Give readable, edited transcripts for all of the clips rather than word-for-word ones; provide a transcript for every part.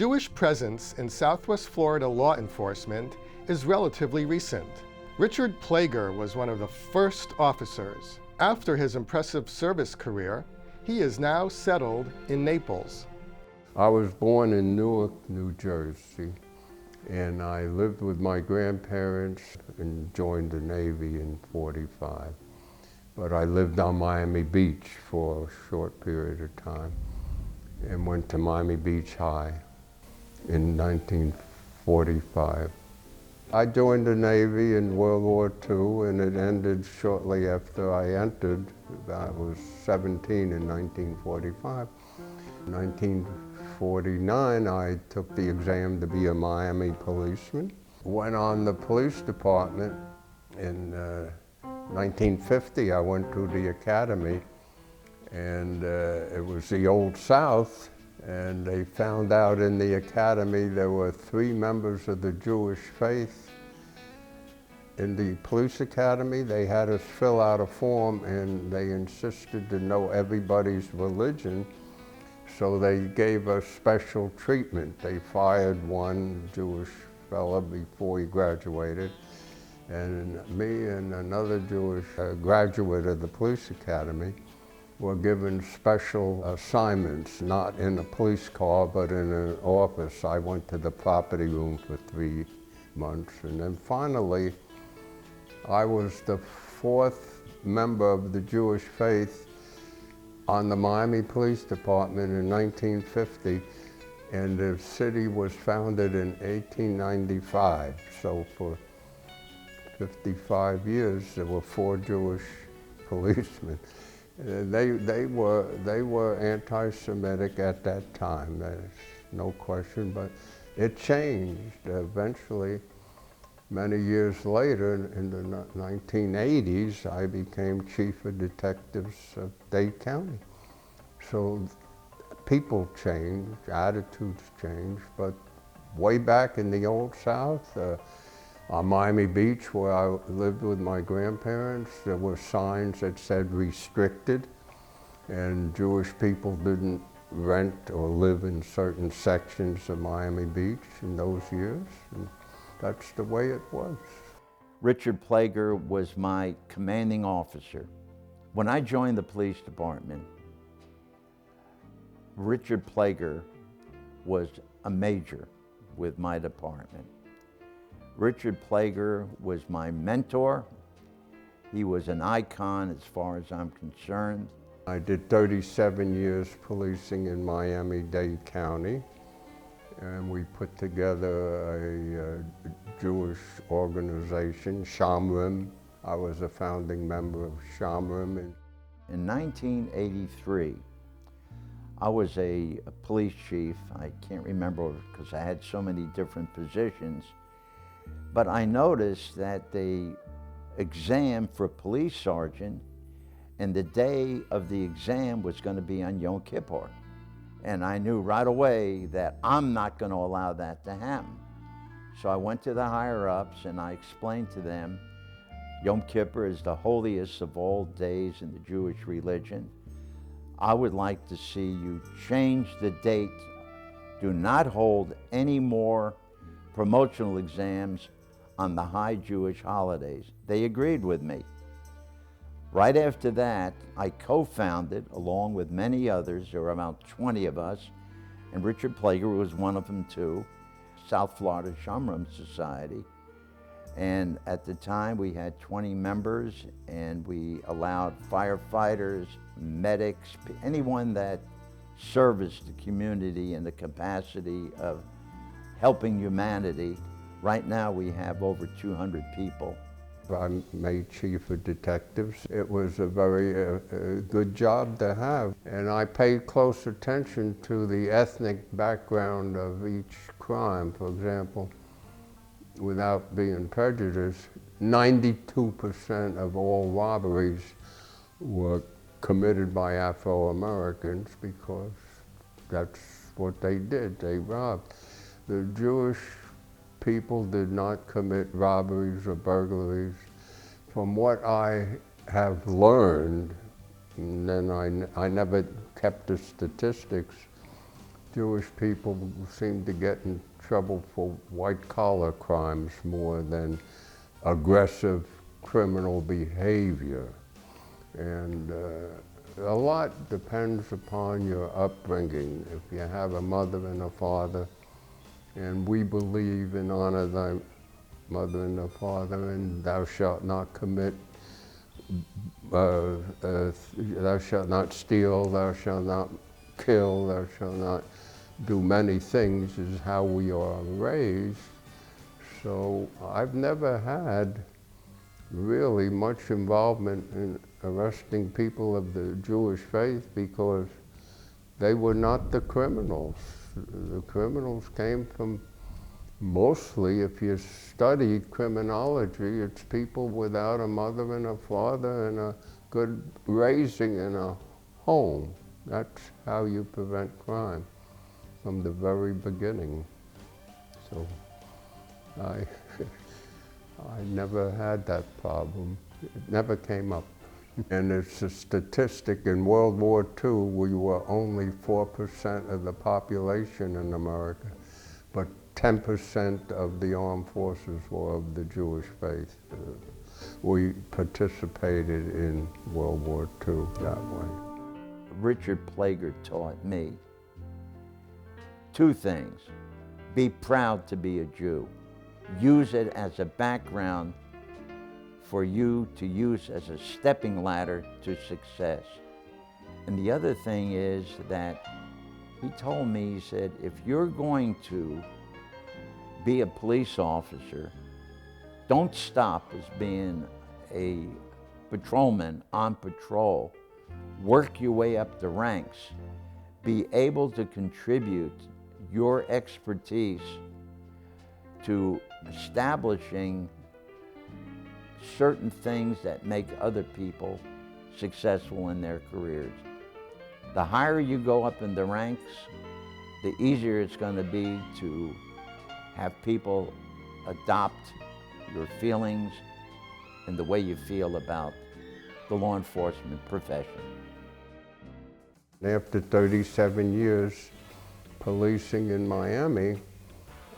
Jewish presence in Southwest Florida law enforcement is relatively recent. Richard Plager was one of the first officers. After his impressive service career, he is now settled in Naples. I was born in Newark, New Jersey, and I lived with my grandparents and joined the Navy in '45. But I lived on Miami Beach for a short period of time and went to Miami Beach High in 1945. I joined the Navy in World War II, and it ended shortly after I entered. I was 17 in 1945. In 1949, I took the exam to be a Miami policeman. Went on the police department. In 1950, I went to the academy, and it was the Old South, and they found out in the academy there were 3 members of the Jewish faith. In the police academy, they had us fill out a form, and they insisted to know everybody's religion, so they gave us special treatment. They fired one Jewish fella before he graduated, and me and another Jewish graduate of the police academy were given special assignments, not in a police car, but in an office. I went to the property room for 3 months, and then finally, I was the 4th member of the Jewish faith on the Miami Police Department in 1950, and the city was founded in 1895. So for 55 years, there were 4 Jewish policemen. They were anti-Semitic at that time, there's no question, but it changed eventually. Many years later, in the 1980s, I became chief of detectives of Dade County. So people change, attitudes change, but way back in the Old South, on Miami Beach, where I lived with my grandparents, there were signs that said restricted, and Jewish people didn't rent or live in certain sections of Miami Beach in those years. And that's the way it was. Richard Plager was my commanding officer. When I joined the police department, Richard Plager was a major with my department. Richard Plager was my mentor. He was an icon as far as I'm concerned. I did 37 years policing in Miami-Dade County, and we put together a Jewish organization, Shamrim. I was a founding member of Shamrim. In 1983, I was a police chief. I can't remember because I had so many different positions. But I noticed that the exam for police sergeant and the day of the exam was going to be on Yom Kippur. And I knew right away that I'm not going to allow that to happen. So I went to the higher ups and I explained to them, Yom Kippur is the holiest of all days in the Jewish religion. I would like to see you change the date. Do not hold any more promotional exams on the high Jewish holidays. They agreed with me. Right after that, I co-founded, along with many others, there were about 20 of us, and Richard Plager was one of them too, South Florida Shamrim Society. And at the time we had 20 members, and we allowed firefighters, medics, anyone that serviced the community in the capacity of helping humanity. Right now we have over 200 people. I made chief of detectives. It was a very good job to have, and I paid close attention to the ethnic background of each crime. For example, without being prejudiced, 92% of all robberies were committed by Afro-Americans because that's what they did, they robbed. The Jewish people did not commit robberies or burglaries. From what I have learned, and then I never kept the statistics, Jewish people seem to get in trouble for white-collar crimes more than aggressive criminal behavior. And a lot depends upon your upbringing. If you have a mother and a father, and we believe in honor thy mother and thy father, and thou shalt not commit, thou shalt not steal, thou shalt not kill, thou shalt not do many things, is how we are raised. So I've never had really much involvement in arresting people of the Jewish faith because they were not the criminals. The criminals came from, mostly, if you studied criminology, it's people without a mother and a father and a good raising in a home. That's how you prevent crime from the very beginning. So I never had that problem. It never came up. And it's a statistic, in World War II, we were only 4% of the population in America, but 10% of the armed forces were of the Jewish faith. We participated in World War II that way. Richard Plager taught me two things. Be proud to be a Jew. Use it as a background for you to use as a stepping ladder to success. And the other thing is that he told me, he said, if you're going to be a police officer, don't stop as being a patrolman on patrol. Work your way up the ranks. Be able to contribute your expertise to establishing certain things that make other people successful in their careers. The higher you go up in the ranks, the easier it's going to be to have people adopt your feelings and the way you feel about the law enforcement profession. After 37 years policing in Miami,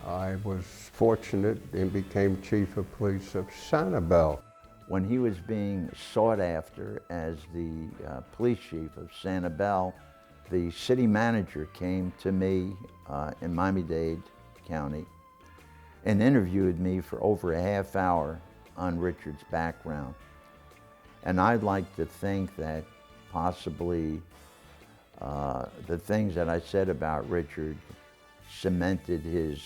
I was fortunate and became chief of police of Sanibel. When he was being sought after as the police chief of Sanibel, the city manager came to me in Miami-Dade County and interviewed me for over a half hour on Richard's background. And I'd like to think that possibly the things that I said about Richard cemented his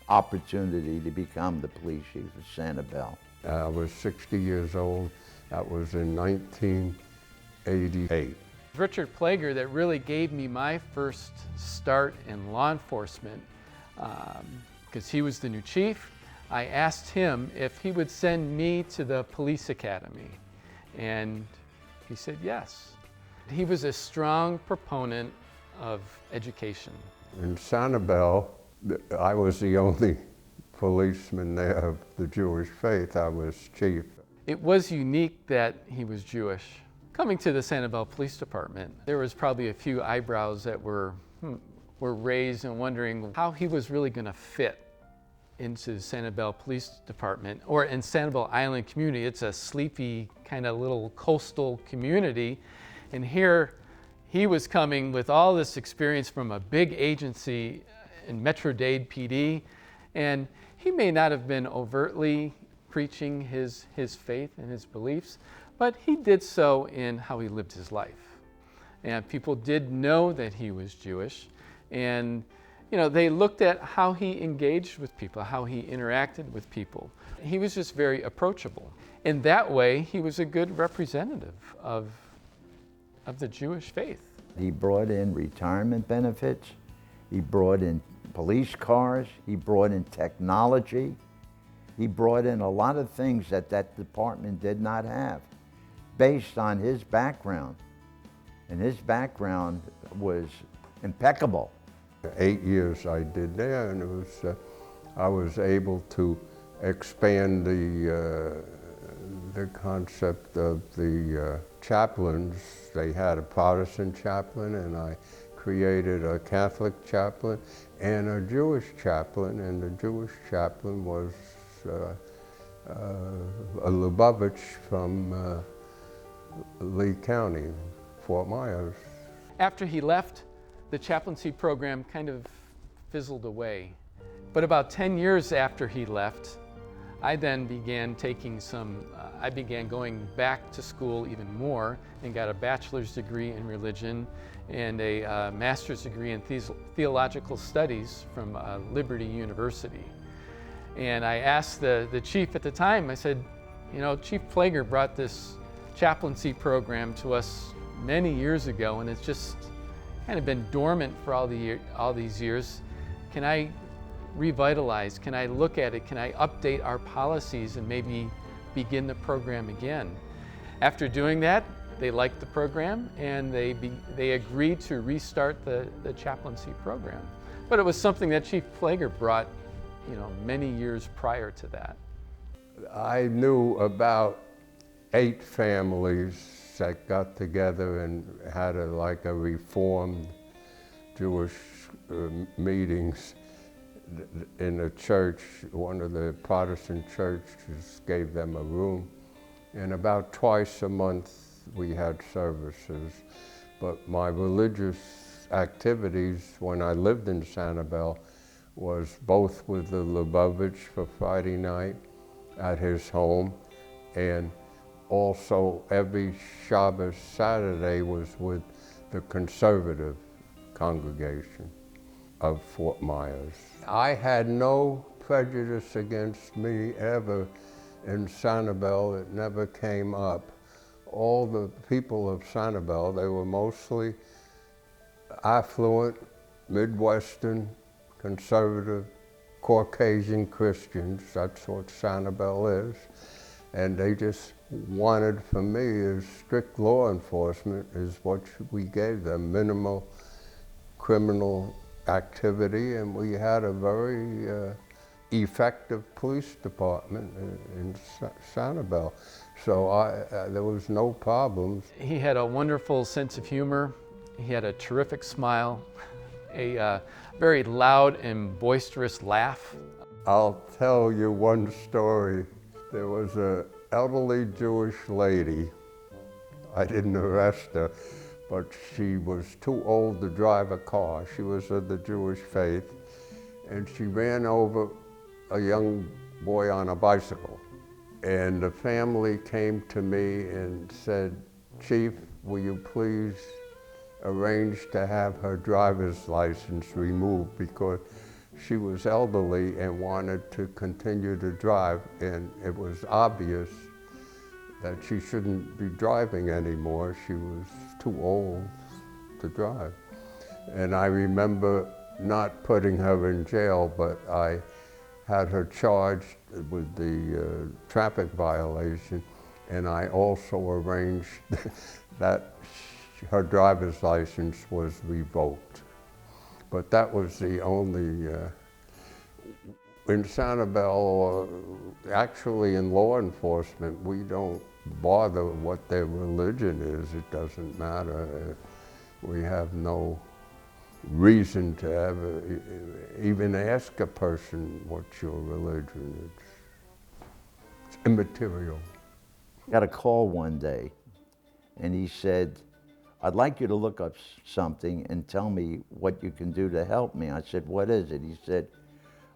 opportunity to become the police chief of Sanibel. I was 60 years old. That was in 1988. Richard Plager that really gave me my first start in law enforcement because he was the new chief. I asked him if he would send me to the police academy, and he said yes. He was a strong proponent of education. In Sanibel, I was the only policeman there of the Jewish faith. I was chief. It was unique that he was Jewish. Coming to the Sanibel Police Department, there was probably a few eyebrows that were raised and wondering how he was really going to fit into the Sanibel Police Department or in Sanibel Island community. It's a sleepy kind of little coastal community, and here he was coming with all this experience from a big agency in Metro-Dade PD, and he may not have been overtly preaching his faith and his beliefs, but he did so in how he lived his life. And people did know that he was Jewish, and they looked at how he engaged with people, how he interacted with people. He was just very approachable. In that way, he was a good representative of the Jewish faith. He brought in retirement benefits, he brought in police cars, he brought in technology, he brought in a lot of things that department did not have based on his background. And his background was impeccable. 8 years I did there, and it was, I was able to expand the concept of the chaplains. They had a Protestant chaplain, and I created a Catholic chaplain and a Jewish chaplain, and the Jewish chaplain was a Lubavitch from Lee County, Fort Myers. After he left, the chaplaincy program kind of fizzled away. But about 10 years after he left, I then began I began going back to school even more and got a bachelor's degree in religion and a master's degree in theological studies from Liberty University. And I asked the chief at the time, I said, you know, Chief Plager brought this chaplaincy program to us many years ago, and it's just kind of been dormant for all these years. Can I revitalize? Can I look at it? Can I update our policies and maybe begin the program again? After doing that, they liked the program and they agreed to restart the chaplaincy program. But it was something that Chief Plager brought, you know, many years prior to that. I knew about 8 families that got together and had like a reformed Jewish meetings in a church. One of the Protestant churches gave them a room, and about twice a month we had services. But my religious activities when I lived in Sanibel was both with the Lubavitch for Friday night at his home, and also every Shabbos Saturday was with the conservative congregation of Fort Myers. I had no prejudice against me ever in Sanibel. It never came up. All the people of Sanibel, they were mostly affluent, Midwestern, conservative, Caucasian Christians. That's what Sanibel is. And they just wanted from me as strict law enforcement is what we gave them, minimal criminal activity, and we had a very effective police department in Sanibel. So there was no problems. He had a wonderful sense of humor. He had a terrific smile, a very loud and boisterous laugh. I'll tell you one story. There was an elderly Jewish lady. I didn't arrest her, but she was too old to drive a car. She was of the Jewish faith, and she ran over a young boy on a bicycle. And the family came to me and said, "Chief, will you please arrange to have her driver's license removed because she was elderly and wanted to continue to drive, and it was obvious that she shouldn't be driving anymore. She was too old to drive." And I remember not putting her in jail, but I had her charged with the traffic violation, and I also arranged that her driver's license was revoked. But that was the only, in Sanibel, actually in law enforcement, we don't bother what their religion is. It doesn't matter. We have no reason to ever even ask a person what's your religion. It's immaterial. Got a call one day, and he said, "I'd like you to look up something and tell me what you can do to help me." I said, "What is it?" He said,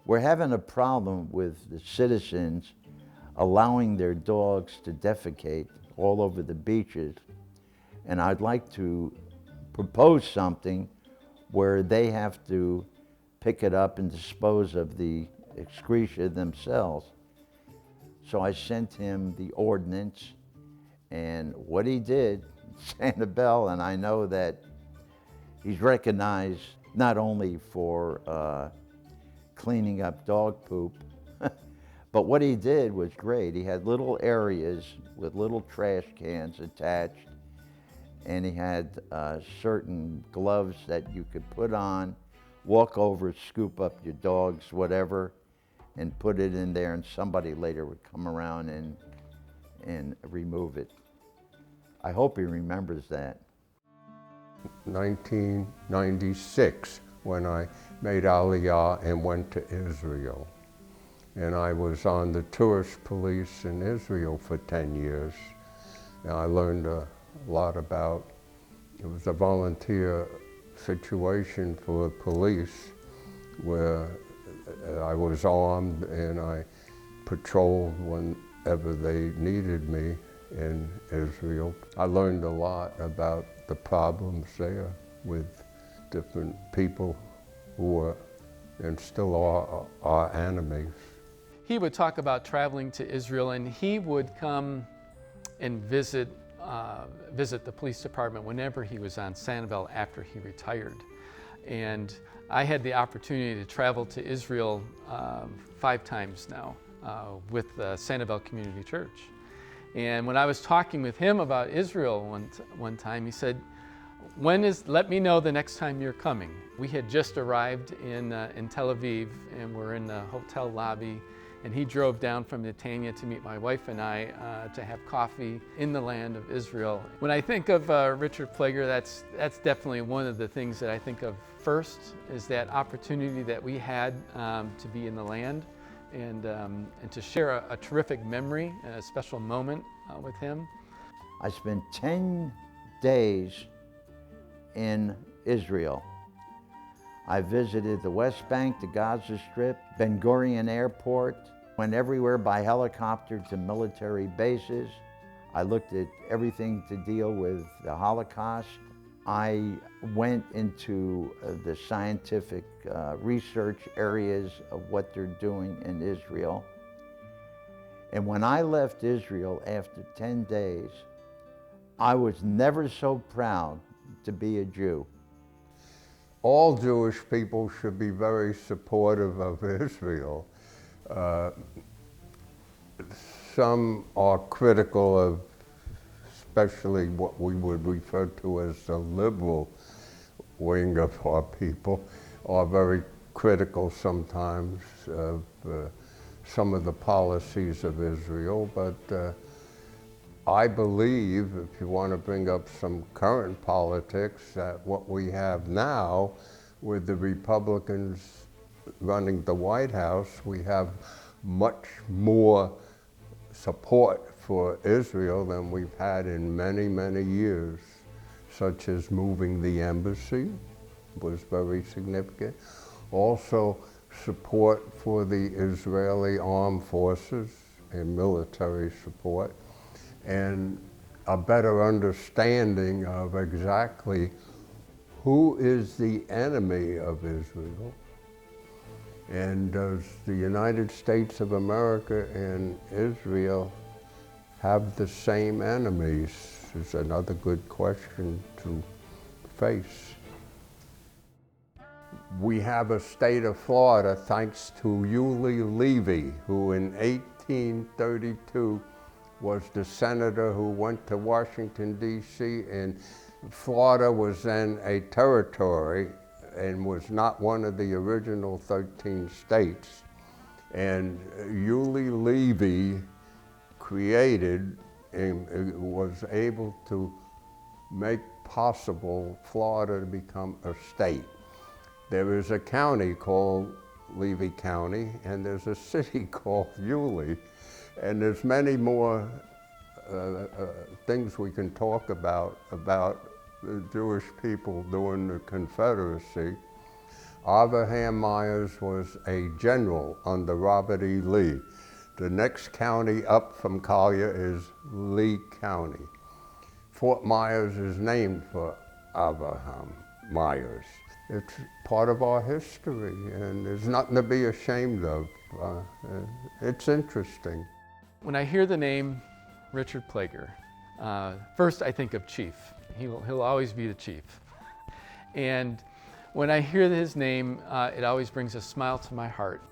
"We're having a problem with the citizens allowing their dogs to defecate all over the beaches, and I'd like to propose something where they have to pick it up and dispose of the excreta themselves." So I sent him the ordinance, and what he did, Sanibel, and I know that he's recognized not only for cleaning up dog poop, but what he did was great. He had little areas with little trash cans attached, and he had certain gloves that you could put on, walk over, scoop up your dog's whatever, and put it in there, and somebody later would come around and remove it. I hope he remembers that. 1996 when I made Aliyah and went to Israel. And I was on the tourist police in Israel for 10 years. And I learned a lot about, it was a volunteer situation for police where I was armed and I patrolled whenever they needed me in Israel. I learned a lot about the problems there with different people who were and still are our enemies. He would talk about traveling to Israel, and he would come and visit the police department whenever he was on Sanibel after he retired. And I had the opportunity to travel to Israel 5 times now with Sanibel Community Church. And when I was talking with him about Israel one time, he said, let me know the next time you're coming. We had just arrived in Tel Aviv, and we're in the hotel lobby, and he drove down from Netanya to meet my wife and I to have coffee in the land of Israel. When I think of Richard Plager, that's definitely one of the things that I think of first, is that opportunity that we had to be in the land and to share a terrific memory and a special moment with him. I spent 10 days in Israel. I visited the West Bank, the Gaza Strip, Ben Gurion Airport, went everywhere by helicopter to military bases. I looked at everything to deal with the Holocaust. I went into the scientific research areas of what they're doing in Israel. And when I left Israel after 10 days, I was never so proud to be a Jew. All Jewish people should be very supportive of Israel. Some are critical of, especially what we would refer to as the liberal wing of our people, are very critical sometimes of some of the policies of Israel, but I believe, if you want to bring up some current politics, that what we have now with the Republicans running the White House, we have much more support for Israel than we've had in many, many years, such as moving the embassy was very significant. Also, support for the Israeli armed forces and military support, and a better understanding of exactly who is the enemy of Israel, and does the United States of America and Israel have the same enemies, is another good question to face. We have a state of Florida thanks to Yulee Levy, who in 1832 was the senator who went to Washington, D.C., and Florida was then a territory and was not one of the original 13 states. And Yulee Levy created and was able to make possible Florida to become a state. There is a county called Levy County, and there's a city called Yulee. And there's many more things we can talk about the Jewish people during the Confederacy. Abraham Myers was a general under Robert E. Lee. The next county up from Collier is Lee County. Fort Myers is named for Abraham Myers. It's part of our history, and there's nothing to be ashamed of. It's interesting. When I hear the name Richard Plager, first I think of Chief. He'll always be the chief. And when I hear his name, it always brings a smile to my heart.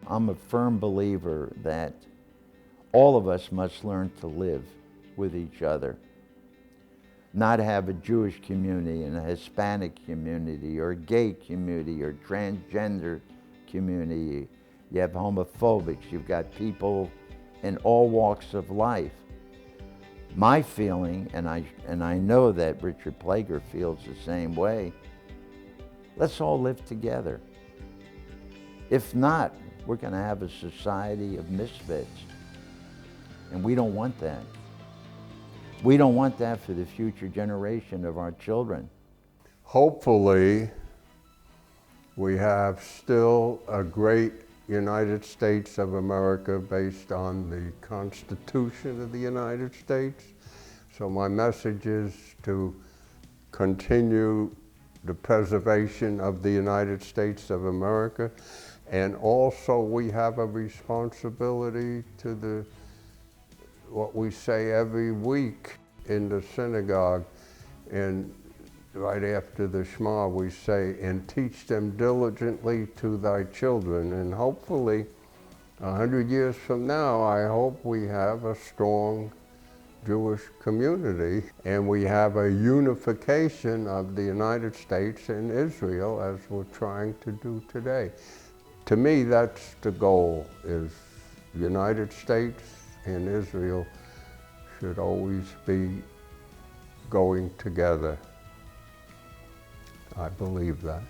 I'm a firm believer that all of us must learn to live with each other. Not have a Jewish community and a Hispanic community or a gay community or transgender community. You have homophobics, you've got people in all walks of life. My feeling, and I know that Richard Plager feels the same way, let's all live together. If not, we're going to have a society of misfits. And we don't want that. We don't want that for the future generation of our children. Hopefully, we have still a great United States of America based on the Constitution of the United States. So my message is to continue the preservation of the United States of America. And also we have a responsibility to what we say every week in the synagogue, and right after the Shema we say, and teach them diligently to thy children. And hopefully 100 years from now, I hope we have a strong Jewish community and we have a unification of the United States and Israel as we're trying to do today. To me, that's the goal, is United States and Israel should always be going together. I believe that.